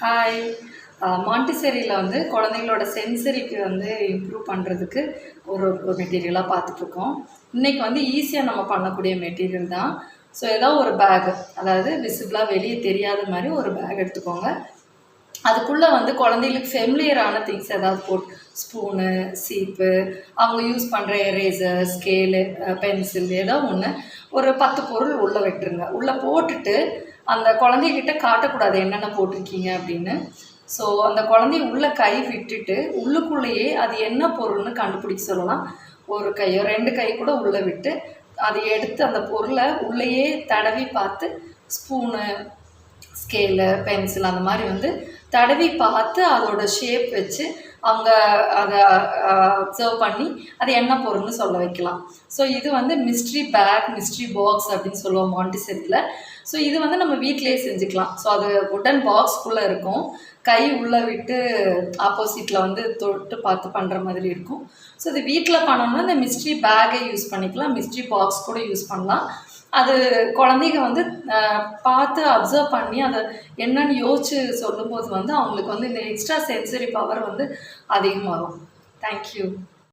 Hi. மாண்டிசேரியில் வந்து குழந்தைங்களோட சென்சரிக்கு வந்து இம்ப்ரூவ் பண்ணுறதுக்கு ஒரு மெட்டீரியலாக பார்த்துட்ருக்கோம். இன்றைக்கி வந்து ஈஸியாக நம்ம பண்ணக்கூடிய மெட்டீரியல் தான். ஸோ ஏதோ ஒரு பேக், அதாவது விசிபிளாக வெளியே தெரியாத மாதிரி ஒரு பேக் எடுத்துக்கோங்க. அதுக்குள்ளே வந்து குழந்தைகளுக்கு ஃபெமிலியரான திங்ஸ் ஏதாவது போட்டு, ஸ்பூனு, சீப்பு, அவங்க யூஸ் பண்ணுற எரேசர், ஸ்கேலு, பென்சில் ஏதோ ஒன்று ஒரு 10 பொருள் உள்ளே விட்டுருங்க. உள்ளே போட்டுட்டு அந்த குழந்தைகிட்ட காட்டக்கூடாது என்னென்ன போட்டிருக்கீங்க அப்படின்னு. ஸோ அந்த குழந்தைய உள்ளே கை விட்டுட்டு உள்ளுக்குள்ளேயே அது என்ன பொருள்னு கண்டுபிடிக்க சொல்லலாம். ஒரு கையோ 2 கை கூட உள்ளே விட்டு அதை எடுத்து அந்த பொருளை உள்ளேயே தடவி பார்த்து, ஸ்பூனு, ஸ்கேலு, பென்சில் அந்த மாதிரி வந்து தடவி பார்த்து அதோட ஷேப் வச்சு அவங்க அதை அப்சர்வ் பண்ணி அது என்ன பொருள்னு சொல்ல வைக்கலாம். ஸோ இது வந்து மிஸ்ட்ரி பேக், மிஸ்ட்ரி பாக்ஸ் அப்படின்னு சொல்லுவோம் மாண்டிசேரியில். ஸோ இது வந்து நம்ம வீட்டிலேயே செஞ்சுக்கலாம். ஸோ அது உடன் பாக்ஸ்குள்ளே இருக்கும். கை உள்ளே விட்டு ஆப்போசிட்டில் வந்து தொட்டு பார்த்து பண்ணுற மாதிரி இருக்கும். ஸோ இது வீட்டில் பண்ணோம்னா இந்த மிஸ்ட்ரி பேக்கை யூஸ் பண்ணிக்கலாம், மிஸ்ட்ரி பாக்ஸ் கூட யூஸ் பண்ணலாம். அது குழந்தைங்க வந்து பார்த்து அப்சர்வ் பண்ணி அதை என்னன்னு யோசிச்சு சொல்லும்போது வந்து அவங்களுக்கு வந்து இந்த எக்ஸ்ட்ரா சென்சரி பவர் வந்து அதிகமாகும். தேங்க்யூ.